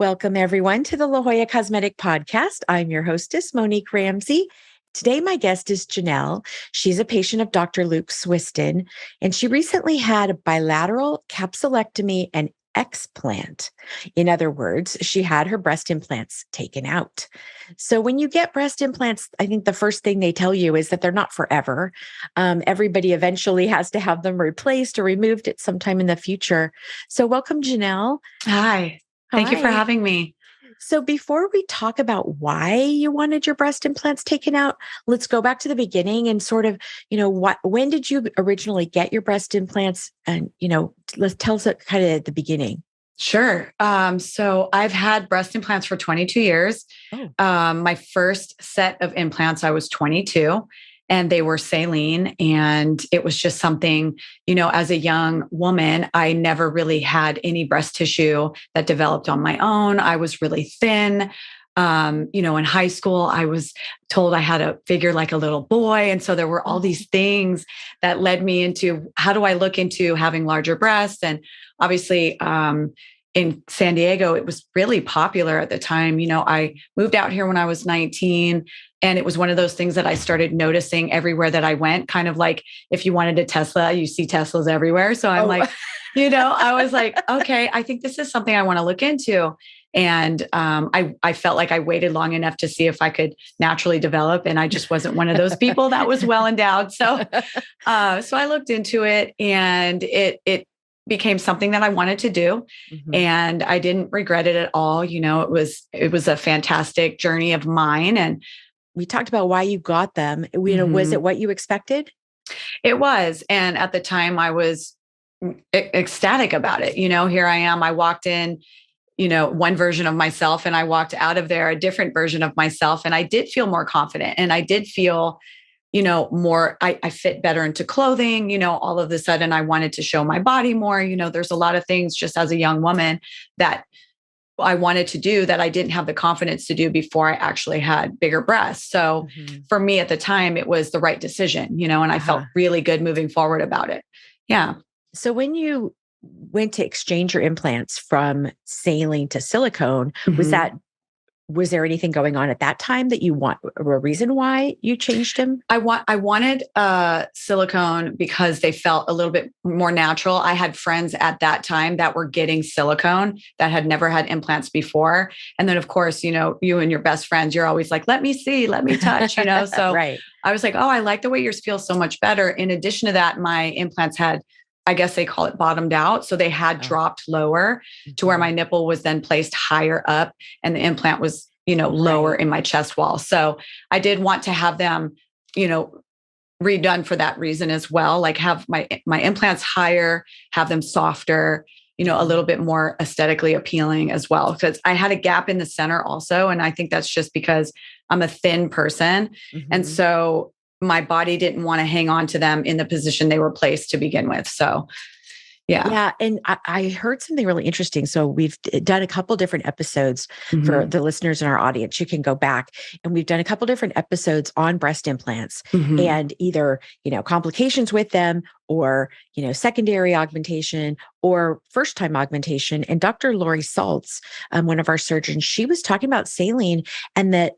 Welcome, everyone, to the La Jolla Cosmetic Podcast. I'm your hostess, Monique Ramsey. Today, my guest is Janelle. She's a patient of Dr. Luke Swistun, and she recently had a bilateral capsulectomy and explant. In other words, she had her breast implants taken out. So when you get breast implants, I think the first thing they tell you is that they're not forever. Everybody eventually has to have them replaced or removed at some time in the future. So welcome, Janelle. Hi. Thank you for having me. So before we talk about why you wanted your breast implants taken out, let's go back to the beginning and sort of, when did you originally get your breast implants? And, let's tell us kind of at the beginning. Sure. So I've had breast implants for 22 years. Oh. My first set of implants, I was 22. And they were saline. And it was just something, as a young woman, I never really had any breast tissue that developed on my own. I was really thin. In high school, I was told I had to figure like a little boy. And so there were all these things that led me into how do I look into having larger breasts? And obviously, in San Diego, it was really popular at the time. I moved out here when I was 19. And it was one of those things that I started noticing everywhere that I went, kind of like if you wanted a Tesla, you see Teslas everywhere. So I'm like, I was like, okay, I think this is something I want to look into. And I felt like I waited long enough to see if I could naturally develop. And I just wasn't one of those people that was well endowed. So I looked into it and it became something that I wanted to do. Mm-hmm. And I didn't regret it at all. It was a fantastic journey of mine. And we talked about why you got them. Was it what you expected? It was. And at the time I was ecstatic about it. Here I am. I walked in, one version of myself and I walked out of there a different version of myself. And I did feel more confident and I did feel, more, I fit better into clothing, all of a sudden I wanted to show my body more. There's a lot of things just as a young woman that I wanted to do that I didn't have the confidence to do before I actually had bigger breasts. So for me at the time, it was the right decision, and I felt really good moving forward about it. Yeah. So when you went to exchange your implants from saline to silicone, was there anything going on at that time that you want, a reason why you changed them? I wanted silicone because they felt a little bit more natural. I had friends at that time that were getting silicone that had never had implants before. And then of course, you and your best friends, you're always like, let me see, let me touch, so right. I was like, oh, I like the way yours feels so much better. In addition to that, my implants had, I guess they call it bottomed out. So they had dropped lower to where my nipple was then placed higher up and the implant was, lower in my chest wall. So I did want to have them, redone for that reason as well. Like have my implants higher, have them softer, a little bit more aesthetically appealing as well. Because I had a gap in the center also. And I think that's just because I'm a thin person. And so my body didn't want to hang on to them in the position they were placed to begin with. So, yeah. Yeah. And I heard something really interesting. So we've done a couple different episodes for the listeners in our audience. You can go back and we've done a couple different episodes on breast implants and either, complications with them or, secondary augmentation or first time augmentation. And Dr. Lori Saltz, one of our surgeons, she was talking about saline and that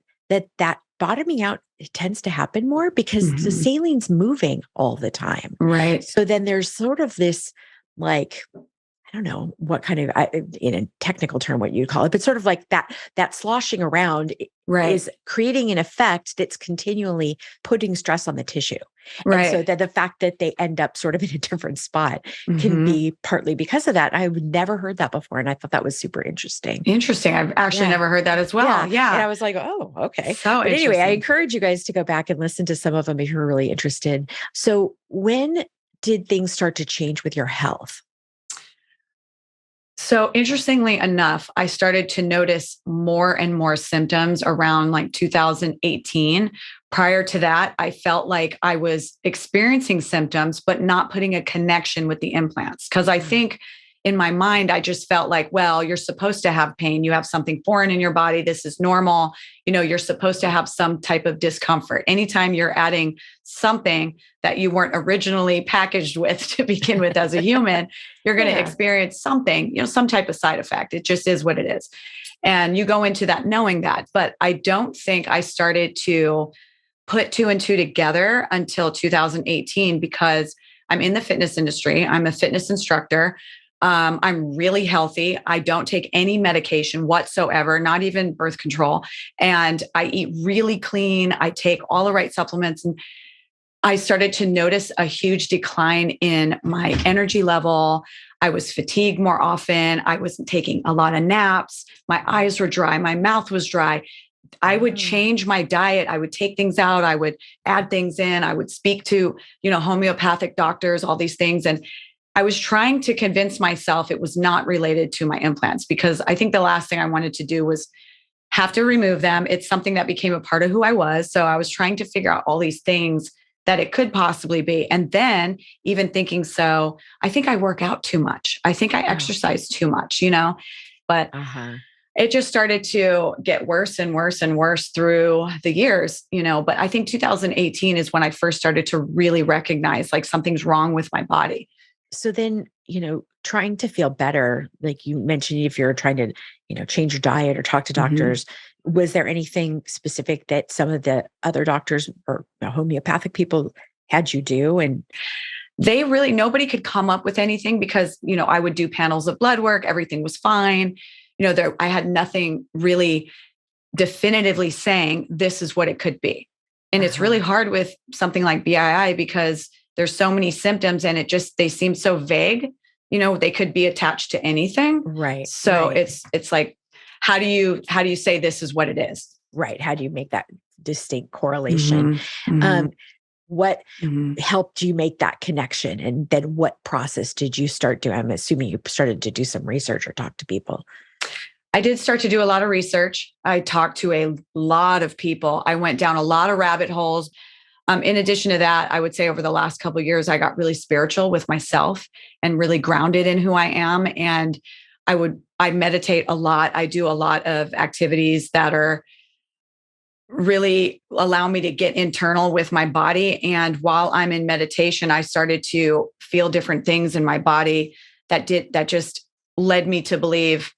bottoming out, it tends to happen more because the saline's moving all the time. Right. So then there's sort of this, like, I don't know what kind of, in a technical term, what you'd call it, but sort of like that sloshing around is creating an effect that's continually putting stress on the tissue. Right. And so that the fact that they end up sort of in a different spot can be partly because of that. I've never heard that before. And I thought that was super interesting. Interesting. I've actually never heard that as well. Yeah. And I was like, oh, okay. So but anyway, I encourage you guys to go back and listen to some of them if you're really interested. So when did things start to change with your health? So interestingly enough, I started to notice more and more symptoms around like 2018. Prior to that, I felt like I was experiencing symptoms, but not putting a connection with the implants. Because I think in my mind, I just felt like, well, you're supposed to have pain. You have something foreign in your body. This is normal. You're supposed to have some type of discomfort. Anytime you're adding something that you weren't originally packaged with to begin with as a human, you're going to experience something, some type of side effect. It just is what it is. And you go into that knowing that. But I don't think I started to put two and two together until 2018 because I'm in the fitness industry. I'm a fitness instructor. I'm really healthy. I don't take any medication whatsoever, not even birth control. And I eat really clean. I take all the right supplements. And I started to notice a huge decline in my energy level. I was fatigued more often. I wasn't taking a lot of naps. My eyes were dry. My mouth was dry. I would change my diet. I would take things out. I would add things in. I would speak to, homeopathic doctors, all these things. And I was trying to convince myself it was not related to my implants because I think the last thing I wanted to do was have to remove them. It's something that became a part of who I was. So I was trying to figure out all these things that it could possibly be. And then even thinking, so I think I work out too much. I think I exercise too much, but it just started to get worse and worse and worse through the years, but I think 2018 is when I first started to really recognize like something's wrong with my body. So then, trying to feel better, like you mentioned, if you're trying to, change your diet or talk to doctors, was there anything specific that some of the other doctors or homeopathic people had you do? And nobody could come up with anything because, I would do panels of blood work. Everything was fine. I had nothing really definitively saying this is what it could be. And it's really hard with something like BII because there's so many symptoms and they seem so vague, they could be attached to anything. Right. So right. it's like, how do you say this is what it is? Right. How do you make that distinct correlation? What helped you make that connection? And then what process did you start doing? I'm assuming you started to do some research or talk to people. I did start to do a lot of research. I talked to a lot of people. I went down a lot of rabbit holes. In addition to that, I would say over the last couple of years, I got really spiritual with myself and really grounded in who I am. And I meditate a lot. I do a lot of activities that are really allow me to get internal with my body. And while I'm in meditation, I started to feel different things in my body that just led me to believe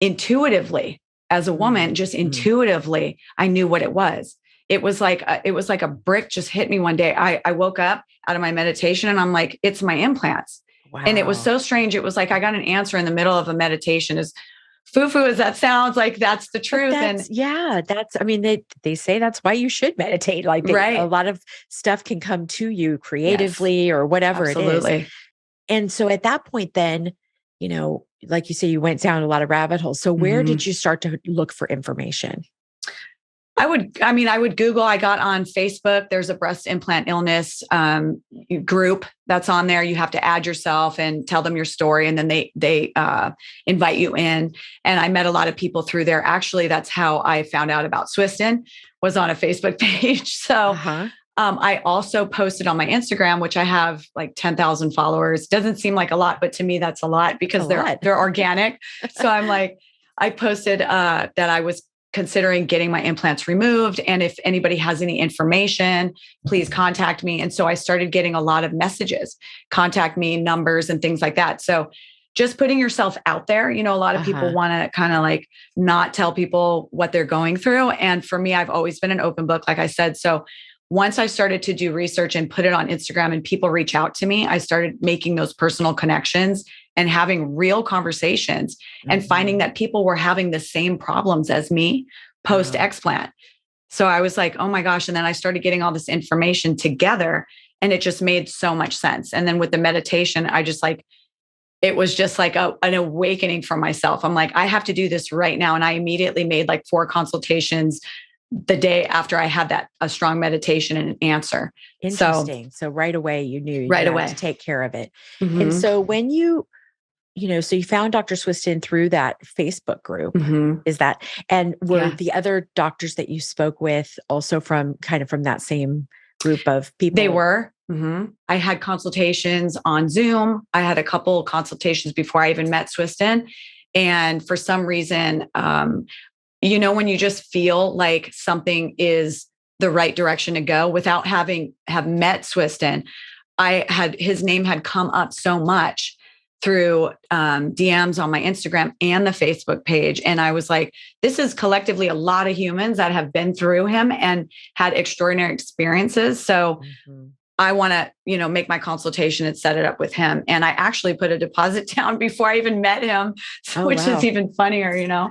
intuitively as a woman, just intuitively, I knew what it was. It was like a brick just hit me one day. I woke up out of my meditation and I'm like, it's my implants. Wow. And it was so strange. It was like, I got an answer in the middle of a meditation. As foo-foo as that sounds, like that's the truth. They say that's why you should meditate. Like a lot of stuff can come to you creatively or whatever it is. And so at that point, then, like you say, you went down a lot of rabbit holes. So where did you start to look for information? I would Google. I got on Facebook. There's a breast implant illness group that's on there. You have to add yourself and tell them your story. And then they invite you in. And I met a lot of people through there. Actually, that's how I found out about Swistun, was on a Facebook page. So I also posted on my Instagram, which I have like 10,000 followers. Doesn't seem like a lot, but to me, that's a lot because they're organic. So I'm like, I posted that I was considering getting my implants removed. And if anybody has any information, please contact me. And so I started getting a lot of messages, contact me, numbers and things like that. So just putting yourself out there, a lot of people want to kind of like not tell people what they're going through. And for me, I've always been an open book, like I said. So once I started to do research and put it on Instagram and people reach out to me, I started making those personal connections and having real conversations and finding that people were having the same problems as me post explant. So I was like, oh my gosh. And then I started getting all this information together and it just made so much sense. And then with the meditation, it was just like an awakening for myself. I'm like, I have to do this right now. And I immediately made like 4 consultations the day after I had a strong meditation and an answer. Interesting. So right away you knew you had to take care of it. And so when so you found Dr. Swistun through that Facebook group, is that, and were the other doctors that you spoke with also from that same group of people? They were. I had consultations on Zoom. I had a couple consultations before I even met Swistun. And for some reason, when you just feel like something is the right direction to go without have met Swistun, his name had come up so much through DMs on my Instagram and the Facebook page. And I was like, this is collectively a lot of humans that have been through him and had extraordinary experiences. So I want to, make my consultation and set it up with him. And I actually put a deposit down before I even met him, which is even funnier,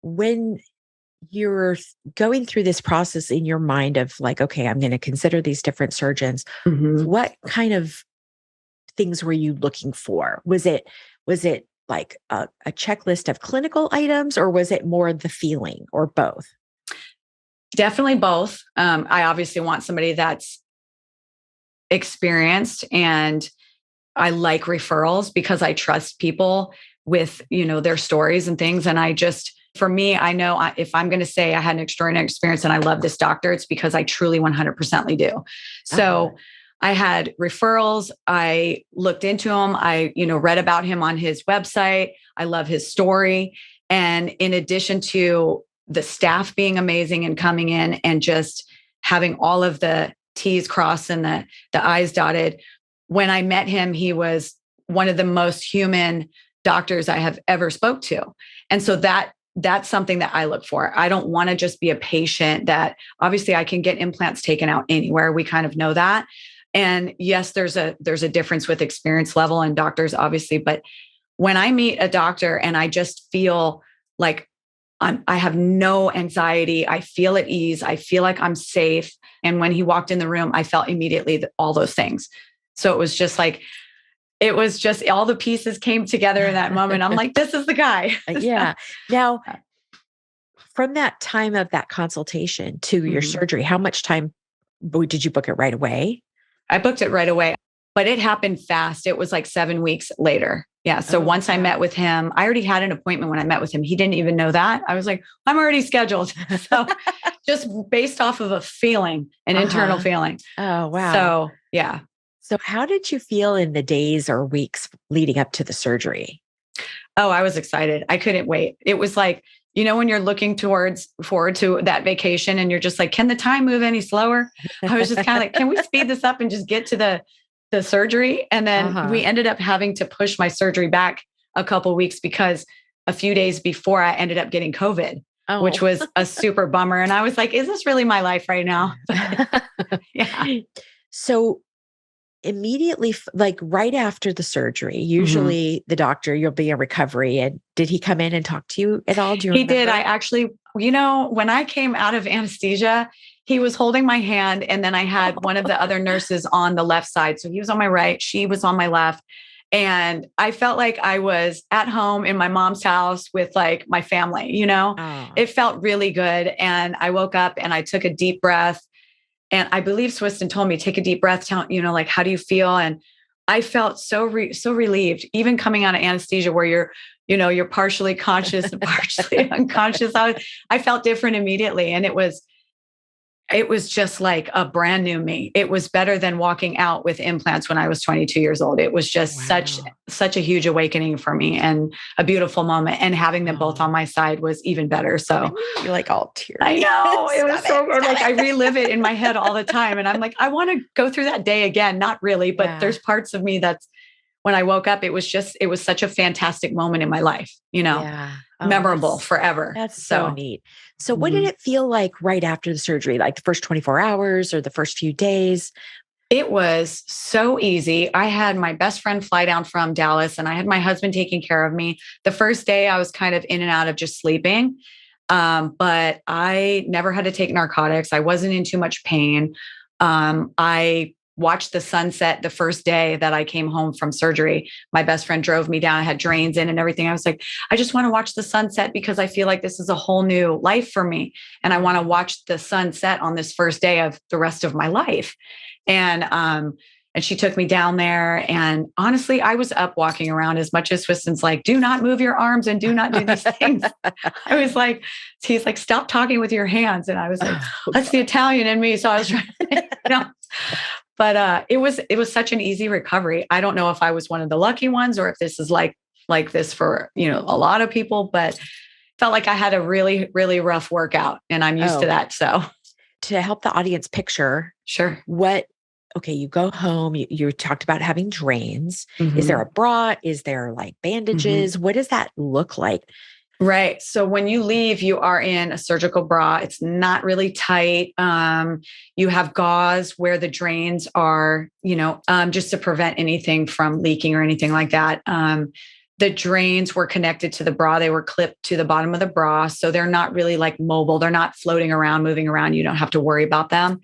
When you're going through this process in your mind of like, okay, I'm going to consider these different surgeons, what kind of things were you looking for? Was it like a checklist of clinical items, or was it more the feeling, or both? Definitely both. I obviously want somebody that's experienced, and I like referrals because I trust people with, their stories and things. And for me, I know if I'm going to say I had an extraordinary experience and I love this doctor, it's because I truly 100% do. So I had referrals. I looked into him. I, read about him on his website. I love his story. And in addition to the staff being amazing and coming in and just having all of the T's crossed and the I's dotted, when I met him, he was one of the most human doctors I have ever spoke to. And so that's something that I look for. I don't want to just be a patient that obviously I can get implants taken out anywhere. We kind of know that. And yes, there's a difference with experience level and doctors, obviously. But when I meet a doctor and I just feel like I have no anxiety, I feel at ease, I feel like I'm safe. And when he walked in the room, I felt immediately all those things. So it was just all the pieces came together in that moment. I'm like, this is the guy. Yeah. Now, from that time of that consultation to your surgery, how much time did you book it right away? I booked it right away, but it happened fast. It was like 7 weeks later. Yeah. So once I met with him, I already had an appointment when I met with him. He didn't even know that. I was like, I'm already scheduled. So just based off of a feeling, an internal feeling. Oh, wow. So, yeah. So how did you feel in the days or weeks leading up to the surgery? Oh, I was excited. I couldn't wait. It was like, when you're looking forward to that vacation and you're just like, can the time move any slower? I was just kind of like, can we speed this up and just get to the surgery? And then we ended up having to push my surgery back a couple of weeks because a few days before I ended up getting COVID, which was a super bummer. And I was like, is this really my life right now? Yeah. So immediately, like right after the surgery, usually the doctor, you'll be in recovery. And did he come in and talk to you at all? Do you remember? He did. I actually, when I came out of anesthesia, he was holding my hand. And then I had one of the other nurses on the left side. So he was on my right, she was on my left. And I felt like I was at home in my mom's house with like my family, It felt really good. And I woke up and I took a deep breath. And I believe Swistun told me, take a deep breath, like, how do you feel? And I felt so relieved, even coming out of anesthesia where you're partially conscious and partially unconscious. I felt different immediately. And it was just like a brand new me. It was better than walking out with implants when I was 22 years old. It was just such a huge awakening for me and a beautiful moment. And having them both on my side was even better. So you're like all teary. I know. It was so good. Like I relive it in my head all the time. And I'm like, I want to go through that day again. Not really, but there's parts of me that's when I woke up, it was such a fantastic moment in my life, memorable forever. That's so neat. So what did it feel like right after the surgery? Like the first 24 hours or the first few days? It was so easy. I had my best friend fly down from Dallas and I had my husband taking care of me. The first day I was kind of in and out of just sleeping. But I never had to take narcotics. I wasn't in too much pain. I watched the sunset the first day that I came home from surgery. My best friend drove me down. I had drains in and everything. I was like, I just want to watch the sunset because I feel like this is a whole new life for me. And I want to watch the sunset on this first day of the rest of my life. And she took me down there. And honestly, I was up walking around as much as Swiston's like, do not move your arms and do not do these things. I was like, he's like, stop talking with your hands. And I was like, that's the Italian in me. So I was trying, But it was such an easy recovery. I don't know if I was one of the lucky ones or if this is like this for, a lot of people, but felt like I had a really, really rough workout and I'm used to that. So to help the audience picture, sure, what okay, you go home, you talked about having drains. Is there Mhm. a bra? Is there like Mhm. bandages? What does that look like? Right. So when you leave, you are in a surgical bra. It's not really tight. You have gauze where the drains are, just to prevent anything from leaking or anything like that. The drains were connected to the bra. They were clipped to the bottom of the bra. So they're not really like mobile. They're not floating around, moving around. You don't have to worry about them.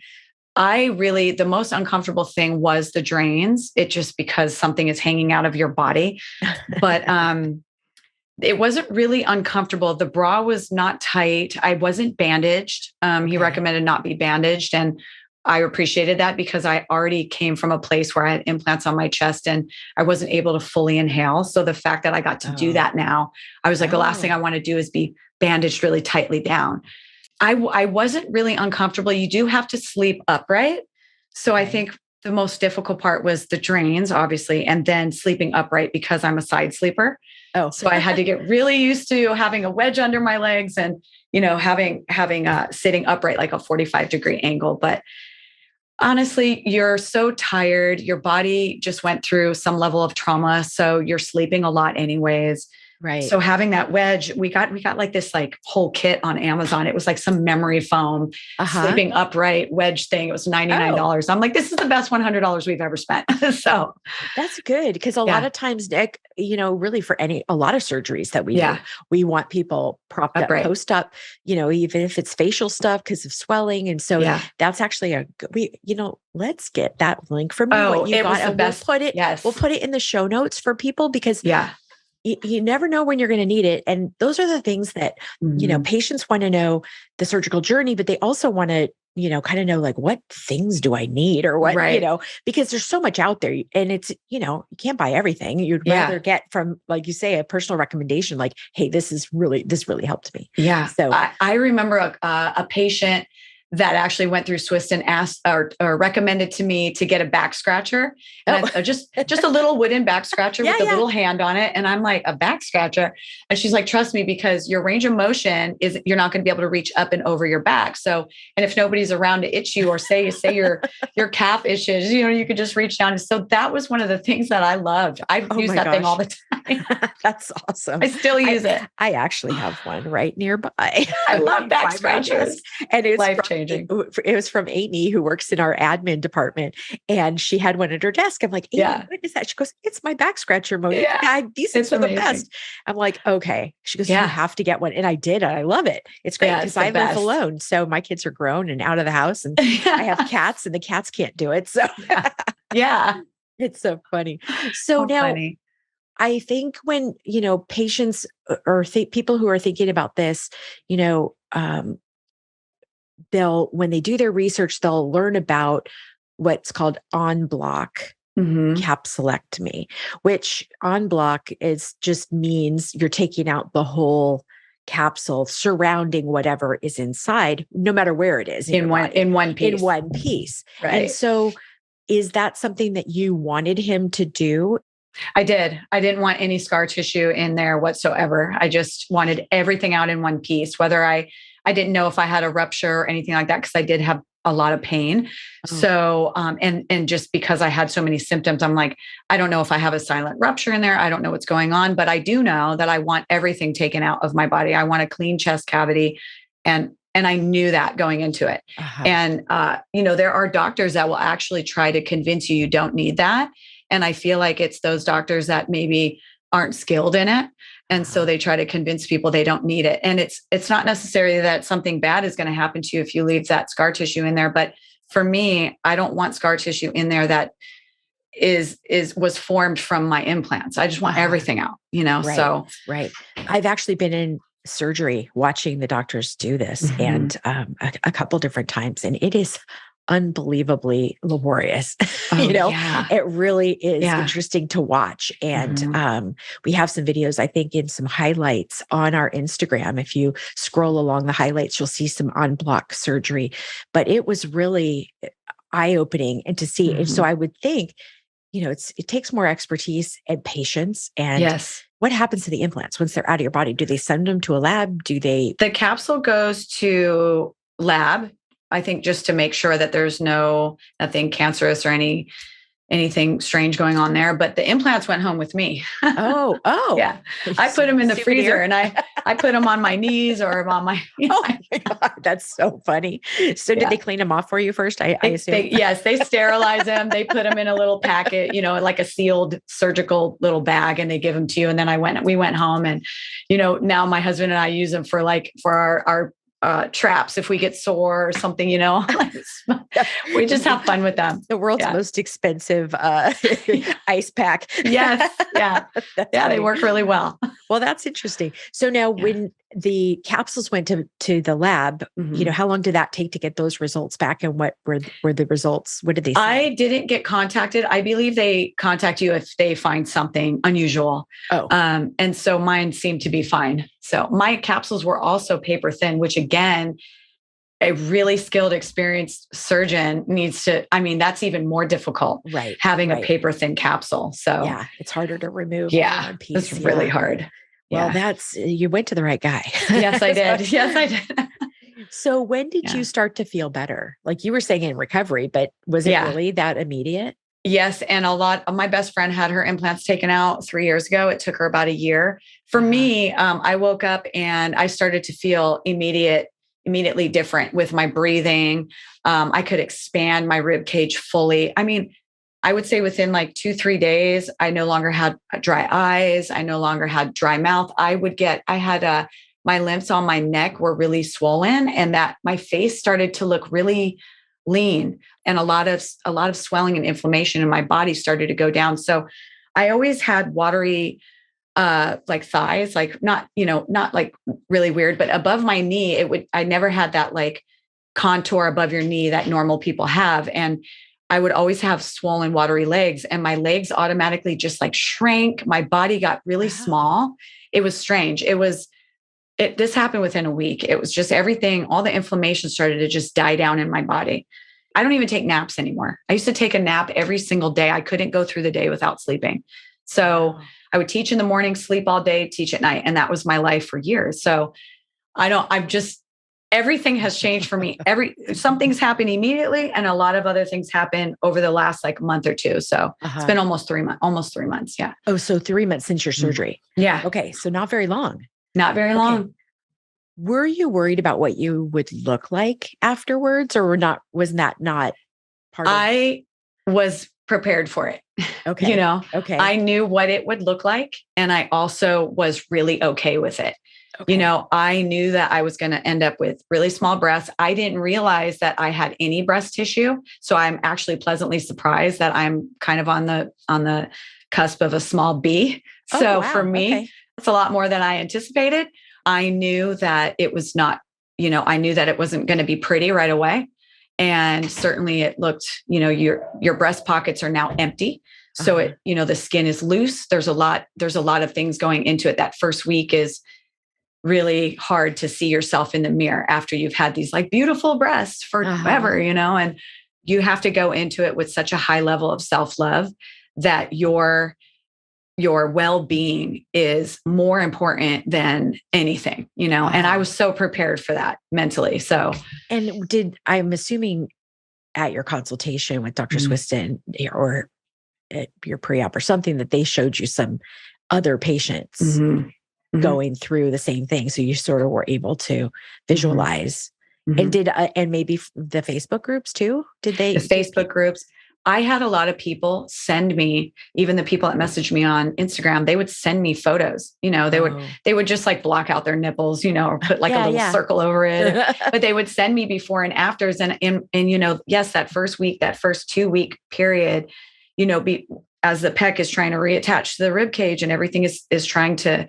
The most uncomfortable thing was the drains. It just because something is hanging out of your body. But it wasn't really uncomfortable. The bra was not tight. I wasn't bandaged. He Okay. recommended not be bandaged. And I appreciated that because I already came from a place where I had implants on my chest and I wasn't able to fully inhale. So the fact that I got to do Oh, that now, I was like, the last thing oh, I want to do is be bandaged really tightly down. I wasn't really uncomfortable. You do have to sleep upright. So I okay. think the most difficult part was the drains, obviously, and then sleeping upright because I'm a side sleeper. Oh, So I had to get really used to having a wedge under my legs and, having sitting upright like a 45-degree angle. But honestly, you're so tired. Your body just went through some level of trauma. So you're sleeping a lot anyways. right. So having that wedge, we got like this like whole kit on Amazon. It was like some memory foam, Uh-huh. sleeping upright wedge thing. It was Oh, $99. I'm like, this is the best $100 we've ever spent. So that's good because a lot yeah, of times, Nick, really for a lot of surgeries that we do, yeah, we want people propped up, upright. post up, even if it's facial stuff because of swelling. And so Yeah. that's actually let's get that link from you, what Oh, you it got, was the and we'll best. put it, we'll Yes. put it in the show notes for people because Yeah. you never know when you're going to need it. And those are the things that, Mhm. patients want to know the surgical journey, but they also want to, kind of know like what things do I need or what, Right. because there's so much out there and it's, you can't buy everything. You'd rather Yeah. get from, like you say, a personal recommendation, like, hey, this really helped me. Yeah. So, I remember a patient that actually went through Swistun asked or recommended to me to get a back scratcher and oh, just a little wooden back scratcher yeah, with a yeah. little hand on it. And I'm like, a back scratcher. And she's like, trust me, because your range of motion is you're not going to be able to reach up and over your back. So, and if nobody's around to itch you or say your calf itches, you could just reach down. So that was one of the things that I loved. I Oh use my that thing all gosh. the time. That's awesome. I still I use it. I actually have one right nearby I love back by my desk, scratchers. and Life changing. it was from Amy, who works in our admin department, and she had one at her desk. I'm like, "Amy, Yeah. what is that?" She goes, "It's my back scratcher, Monique. Yeah. These things It's are the amazing. best." I'm like, "Okay." She goes, "You Yeah. have to get one," and I did, and I love it. It's great Yeah. because It's the I live best. alone, so my kids are grown and out of the house, and I have Yeah. cats, and the cats can't do it, so Yeah. Yeah. it's so funny. So How now funny. I think when, patients or people who are thinking about this, you know, um, when they do their research, they'll learn about what's called on block Hmm. capsulectomy, which on block is just means you're taking out the whole capsule surrounding whatever is inside, no matter where it is in your body, In one in piece. one piece. And Right. so, is that something that you wanted him to do? I did. I didn't want any scar tissue in there whatsoever. I just wanted everything out in one piece, whether I didn't know if I had a rupture or anything like that because I did have a lot of pain. Oh, So, and just because I had so many symptoms, I'm like, I don't know if I have a silent rupture in there. I don't know what's going on, but I do know that I want everything taken out of my body. I want a clean chest cavity, and I knew that going into it. uh-huh. And there are doctors that will actually try to convince you don't need that. And I feel like it's those doctors that maybe aren't skilled in it. And so Uh-huh. they try to convince people they don't need it. And it's not necessarily that something bad is going to happen to you if you leave that scar tissue in there. But for me, I don't want scar tissue in there that was formed from my implants. I just want Uh-huh. everything out, Right, So right. I've actually been in surgery watching the doctors do this mhm. and a couple different times, and it is unbelievably laborious. Oh yeah. It really is Yeah. interesting to watch. And Mhm. we have some videos, I think, in some highlights on our Instagram. If you scroll along the highlights, you'll see some on block surgery. But it was really eye opening and to see. And so Mhm. I would think it takes more expertise and patience. And Yes. what happens to the implants once they're out of your body? Do they send them to a lab? Do they? The capsule goes to lab. I think just to make sure that there's nothing cancerous or anything strange going on there. But the implants went home with me. Oh. Yeah. I put them in the freezer and I put them on my knees or on my. Oh my God, that's so funny. So did they clean them off for you first? I assume. Yes, they sterilize them. They put them in a little packet, like a sealed surgical little bag, and they give them to you. And then we went home, and now my husband and I use them for our traps if we get sore or something, we just have fun with them. The world's most expensive ice pack. Yes. Yeah. Yeah. They work really well. Well, that's interesting. So now when the capsules went to the lab, how long did that take to get those results back? And what were the results? What did they say? I didn't get contacted. I believe they contact you if they find something unusual. Oh. And so mine seemed to be fine. So my capsules were also paper thin, which again, a really skilled, experienced surgeon needs to, that's even more difficult, right? Having a paper thin capsule. So yeah, it's harder to remove. Yeah, it's really hard. Well, you went to the right guy. Yes, I did. Yes, I did. So when did you start to feel better? Like you were saying in recovery, but was it really that immediate? Yes. And my best friend had her implants taken out 3 years ago. It took her about a year. For me, I woke up and I started to feel immediately different with my breathing. I could expand my rib cage fully. I would say within 2-3 days, I no longer had dry eyes. I no longer had dry mouth. My lymphs on my neck were really swollen, and that my face started to look really lean, and a lot of swelling and inflammation in my body started to go down. So I always had watery, thighs, not really weird, but above my knee, I never had that contour above your knee that normal people have. And I would always have swollen, watery legs, and my legs automatically just shrank. My body got really small. It was strange. This happened within a week. It was just everything, all the inflammation started to just die down in my body. I don't even take naps anymore. I used to take a nap every single day. I couldn't go through the day without sleeping. So I would teach in the morning, sleep all day, teach at night. And that was my life for years. So everything has changed for me. Some things happen immediately, and a lot of other things happen over the last month or two. So it's been almost 3 months. Yeah. Oh, so 3 months since your surgery. Yeah. Okay. So not very long. Not very long. Were you worried about what you would look like afterwards, or was that not part of it? I was prepared for it. Okay. Okay. I knew what it would look like. And I also was really okay with it. Okay. I knew that I was going to end up with really small breasts. I didn't realize that I had any breast tissue. So I'm actually pleasantly surprised that I'm kind of on the cusp of a small B. So for me, it's a lot more than I anticipated. I knew that it was not, I knew that it wasn't going to be pretty right away. And certainly it looked, your breast pockets are now empty. So the skin is loose. There's a lot of things going into it. That first week is really hard to see yourself in the mirror after you've had these beautiful breasts forever, and you have to go into it with such a high level of self-love that your well-being is more important than anything, and I was so prepared for that mentally. So, and I'm assuming at your consultation with Dr. Swistun or at your pre-op or something that they showed you some other patients going through the same thing. So you sort of were able to visualize and and maybe the Facebook groups too. The Facebook groups. I had a lot of people send me, even the people that messaged me on Instagram, they would send me photos, they would just block out their nipples, or put a little circle over it, but they would send me before and afters. And yes, that first week, that first 2-week period, as the pec is trying to reattach to the rib cage and everything is trying to,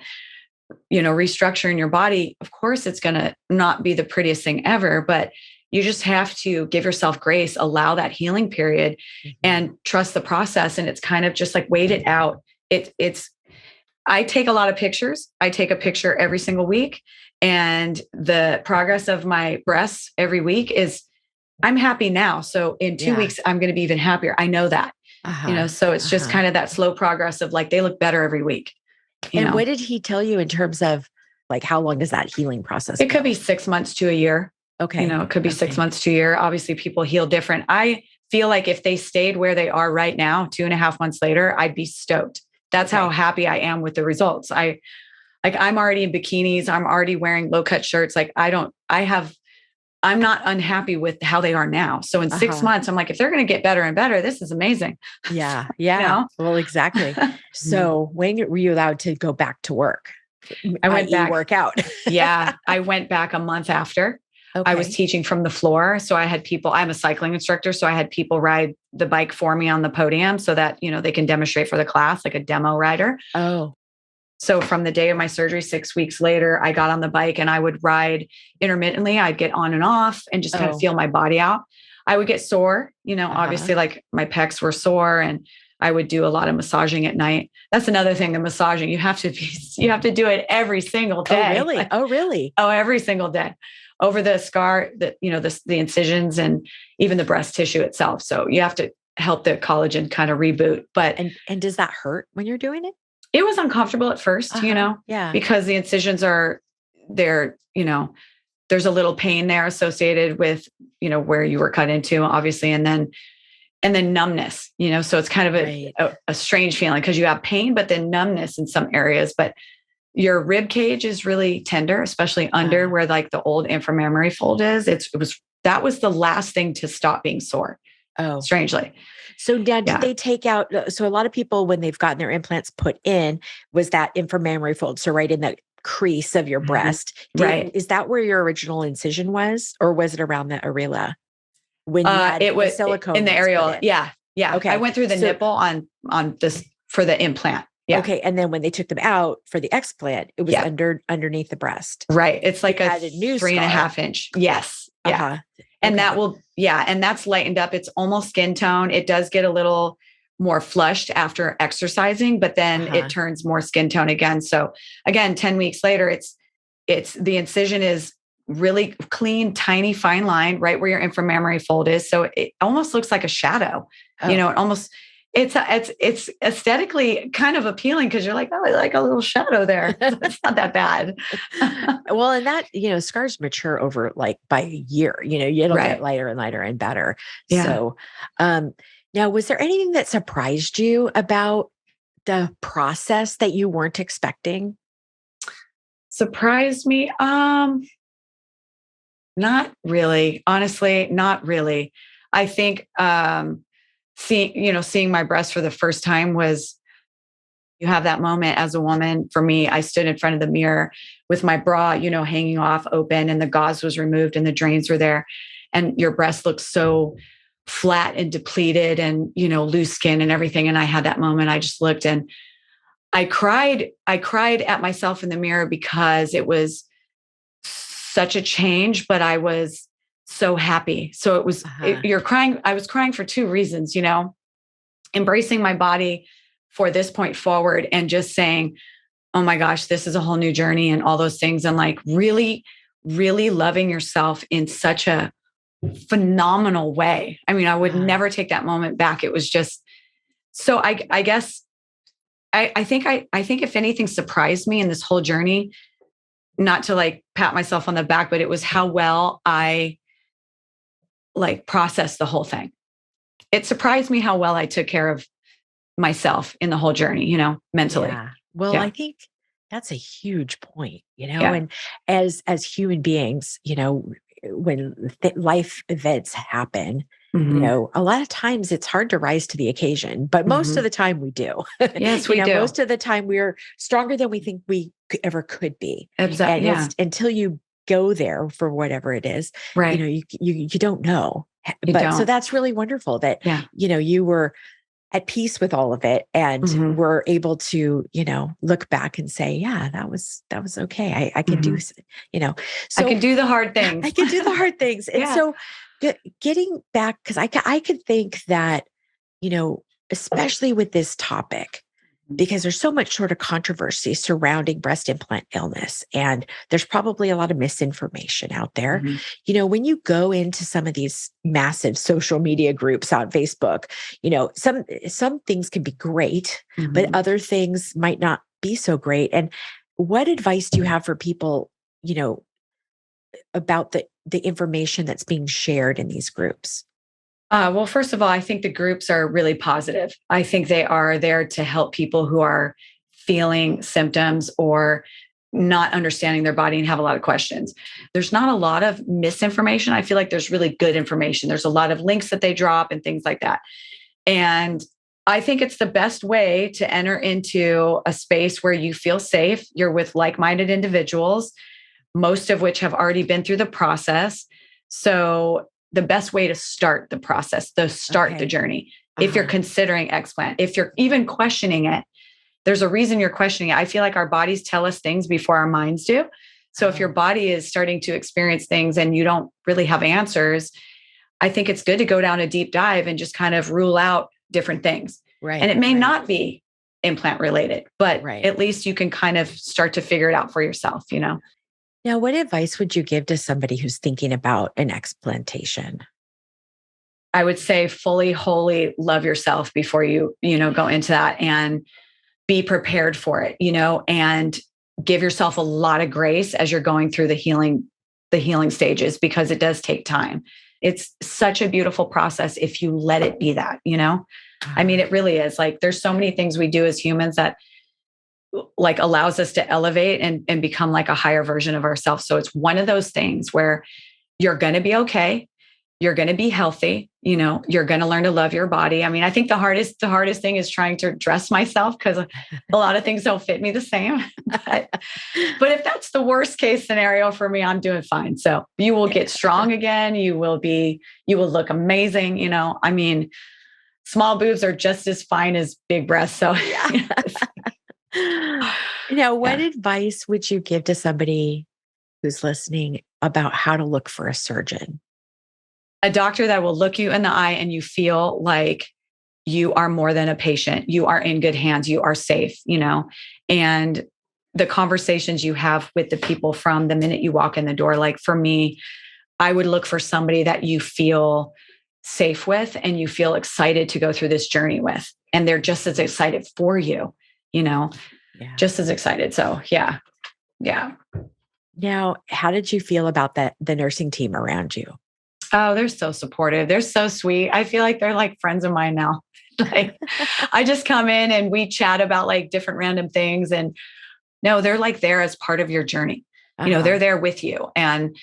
restructure in your body. Of course, it's going to not be the prettiest thing ever, but you just have to give yourself grace, allow that healing period and trust the process. And it's kind of just wait it out. I take a lot of pictures. I take a picture every single week, and the progress of my breasts every week is I'm happy now. So in 2 weeks, I'm going to be even happier. I know that, so it's just kind of that slow progress of they look better every week. And what did he tell you in terms of how long does that healing process It could be 6 months to a year. Okay. It could be 6 Okay. months to a year. Obviously, people heal different. I feel like if they stayed where they are right now, 2.5 months later, I'd be stoked. That's how Okay. happy I am with the results. I'm already in bikinis. I'm already wearing low cut shirts. I'm not unhappy with how they are now. So in 6 months, I'm like, if they're going to get better and better, this is amazing. Yeah. you Yeah. know? Well, exactly. So when were you allowed to go back to work, I went i.e. back. work out? Yeah. I went back a month after. I was Okay. teaching from the floor. So I had people, I'm a cycling instructor. So I had people ride the bike for me on the podium so that, they can demonstrate for the class, like a demo rider. Oh, So from the day of my surgery, 6 weeks later, I got on the bike and I would ride intermittently. I'd get on and off and just kind of feel my body out. I would get sore, obviously like my pecs were sore, and I would do a lot of massaging at night. That's another thing, the massaging, you have to do it every single day. Oh, really? Oh, really? Oh, every single day over the scar, the incisions and even the breast tissue itself. So you have to help the collagen kind of reboot. But And does that hurt when you're doing it? it was uncomfortable at first, Yeah. because the incisions are there, there's a little pain there associated with, where you were cut into, obviously. And then numbness, so it's kind of Right. a strange feeling because you have pain, but then numbness in some areas. But your rib cage is really tender, especially under where like the old inframammary fold is. That was the last thing to stop being sore. Oh, Strangely. so now did Yeah. they take out? So a lot of people, when they've gotten their implants put in, was that inframammary fold. So right in the crease of your breast. Right. Is that where your original incision was, or was it around the areola when you had it was the silicone in the was put areola? in? Yeah. Yeah. Okay. I went through the nipple on this for the implant. Yeah. Okay. And then when they took them out for the explant, it was underneath the breast. Right. It's like It a had a new 3.5 inch. Yes. Yeah. And Okay. that will, and that's lightened up. It's almost skin tone. It does get a little more flushed after exercising, but then it turns more skin tone again. So again, 10 weeks later, it's the incision is really clean, tiny, fine line right where your inframammary fold is. So it almost looks like a shadow, it almost, it's aesthetically kind of appealing because you're like, oh, I like a little shadow there. It's not that bad. Well, and that, scars mature over like by a year, it'll get lighter and lighter and better. Yeah. So, now was there anything that surprised you about the process that you weren't expecting? Surprised me? Not really. Honestly, not really. I think, seeing my breast for the first time was, you have that moment as a woman. For me, I stood in front of the mirror with my bra, hanging off open, and the gauze was removed and the drains were there. And your breast looks so flat and depleted and, loose skin and everything. And I had that moment. I just looked and I cried. I cried at myself in the mirror because it was such a change, but I was so happy. So it was, you're crying. I was crying for two reasons, embracing my body for this point forward and just saying, oh my gosh, this is a whole new journey and all those things. And like really, really loving yourself in such a phenomenal way. I mean, I would never take that moment back. It was just, so I guess, I think if anything surprised me in this whole journey, not to like pat myself on the back, but it was how well I like processed the whole thing. It surprised me how well I took care of myself in the whole journey, mentally. Yeah. Well, I think that's a huge point, and as human beings, when life events happen, a lot of times it's hard to rise to the occasion, but most of the time we do. Yes, we do. Most of the time we're stronger than we think we ever could be. Exactly. And until you go there for whatever it is, right. You don't know. So that's really wonderful that, you were at peace with all of it and were able to, look back and say, yeah, that was okay. I can do, so I can do the hard things. I can do the hard things. And so getting back, because I could think that, especially with this topic, because there's so much sort of controversy surrounding breast implant illness. And there's probably a lot of misinformation out there. When you go into some of these massive social media groups on Facebook, some things can be great, but other things might not be so great. And what advice do you have for people, about the information that's being shared in these groups? Well, first of all, I think the groups are really positive. I think they are there to help people who are feeling symptoms or not understanding their body and have a lot of questions. There's not a lot of misinformation. I feel like there's really good information. There's a lot of links that they drop and things like that. And I think it's the best way to enter into a space where you feel safe. You're with like-minded individuals, most of which have already been through the process. So the best way to start the process, the journey. If you're considering explant, if you're even questioning it, there's a reason you're questioning it. I feel like our bodies tell us things before our minds do. So if your body is starting to experience things and you don't really have answers, I think it's good to go down a deep dive and just kind of rule out different things. Right. And it may not be implant related, but at least you can kind of start to figure it out for yourself, you know? Now, what advice would you give to somebody who's thinking about an explantation? I would say fully, wholly love yourself before you go into that, and be prepared for it, and give yourself a lot of grace as you're going through the healing stages, because it does take time. It's such a beautiful process if you let it be that, I mean, it really is. Like, there's so many things we do as humans that like allows us to elevate and become like a higher version of ourselves. So it's one of those things where you're going to be okay. You're going to be healthy. You're going to learn to love your body. I mean, I think the hardest thing is trying to dress myself, because a lot of things don't fit me the same. But if that's the worst case scenario for me, I'm doing fine. So you will get strong again. You will look amazing. I mean, small boobs are just as fine as big breasts. So Now, what advice would you give to somebody who's listening about how to look for a surgeon? A doctor that will look you in the eye and you feel like you are more than a patient. You are in good hands. You are safe, and the conversations you have with the people from the minute you walk in the door. Like for me, I would look for somebody that you feel safe with and you feel excited to go through this journey with. And they're just as excited for you, just as excited. So yeah. Now, how did you feel about the nursing team around you? Oh, they're so supportive. They're so sweet. I feel like they're like friends of mine now. Like, I just come in and we chat about like different random things. And no, they're like there as part of your journey. They're there with you. And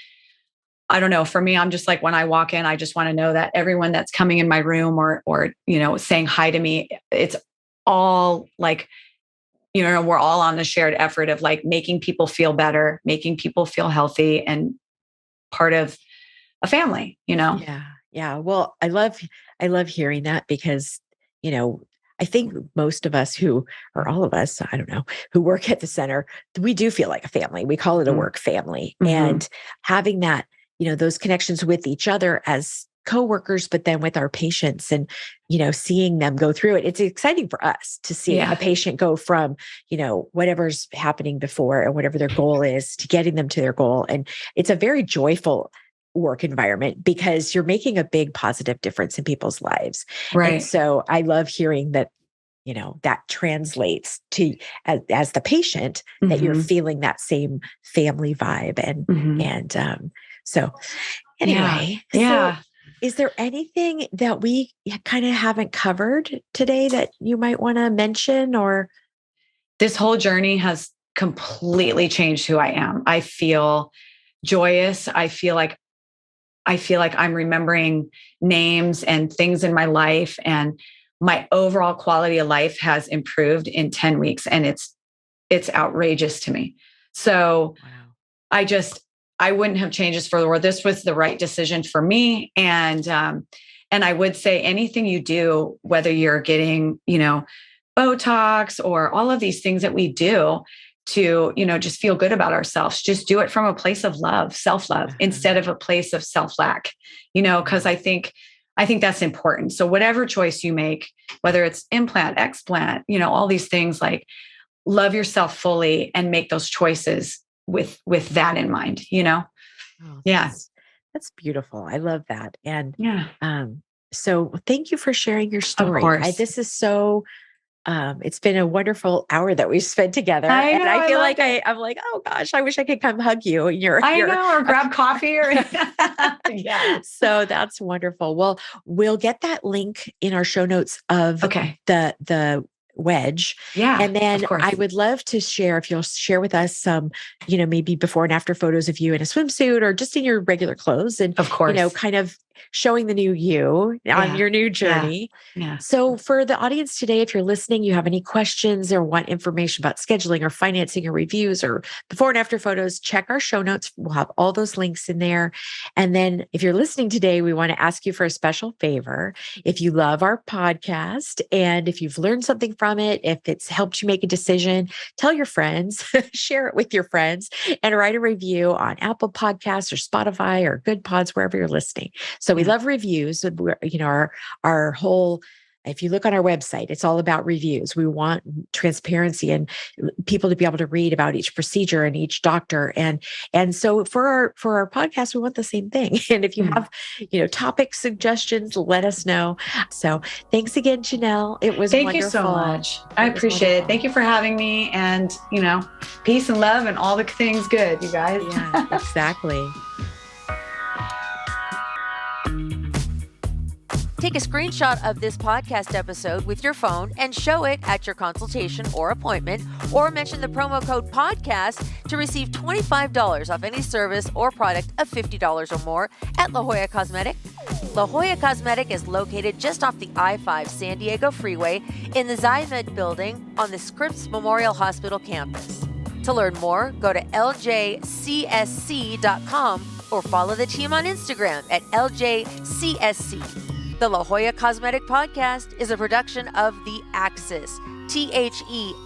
I don't know, for me, I'm just like, when I walk in, I just want to know that everyone that's coming in my room or saying hi to me, it's all like, we're all on the shared effort of like making people feel better, making people feel healthy and part of a family, Yeah. Well, I love hearing that, because, I think most of us or all of us, I don't know, who work at the center, we do feel like a family. We call it a work family. Mm-hmm. And having that, those connections with each other as coworkers, but then with our patients and, seeing them go through it. It's exciting for us to see a patient go from, whatever's happening before and whatever their goal is to getting them to their goal. And it's a very joyful work environment, because you're making a big positive difference in people's lives. Right. And so I love hearing that, that translates to as the patient, that you're feeling that same family vibe. And so anyway, so is there anything that we kind of haven't covered today that you might want to mention? Or this whole journey has completely changed who I am. I feel joyous. I feel like I'm remembering names and things in my life, and my overall quality of life has improved in 10 weeks. And it's outrageous to me. So wow. I wouldn't have changed this for the world. This was the right decision for me. And I would say anything you do, whether you're getting, Botox or all of these things that we do to, just feel good about ourselves, just do it from a place of love, self-love, instead of a place of self-lack, because I think that's important. So whatever choice you make, whether it's implant, explant, all these things, like, love yourself fully and make those choices with that in mind, Oh, that's beautiful. I love that. And so thank you for sharing your story. Of course. This is so it's been a wonderful hour that we've spent together. I know, And I feel like it. I'm like, oh gosh, I wish I could come hug you. I know, or grab coffee or yeah. So that's wonderful. Well, we'll get that link in our show notes of Okay. the wedge. Yeah. And then of course. I would love to share, if you'll share with us some, maybe before and after photos of you in a swimsuit or just in your regular clothes, and, Of course. kind of showing the new you on your new journey. Yeah. So for the audience today, if you're listening, you have any questions or want information about scheduling or financing or reviews or before and after photos, check our show notes. We'll have all those links in there. And then if you're listening today, we want to ask you for a special favor. If you love our podcast and if you've learned something from it, if it's helped you make a decision, tell your friends, share it with your friends, and write a review on Apple Podcasts or Spotify or Good Pods, wherever you're listening. So we love reviews. Our whole, if you look on our website, it's all about reviews. We want transparency and people to be able to read about each procedure and each doctor. And so for our podcast, we want the same thing. And if you have, topic suggestions, let us know. So thanks again, Janelle. It was Thank wonderful. you so much. I appreciate it. Thank you for having me, and, peace and love and all the things good, you guys. Yeah, exactly. Take a screenshot of this podcast episode with your phone and show it at your consultation or appointment, or mention the promo code podcast to receive $25 off any service or product of $50 or more at La Jolla Cosmetic. La Jolla Cosmetic is located just off the I-5 San Diego Freeway in the Zymed building on the Scripps Memorial Hospital campus. To learn more, go to ljcsc.com or follow the team on Instagram at ljcsc. The La Jolla Cosmetic Podcast is a production of The Axis, TheAxis.io.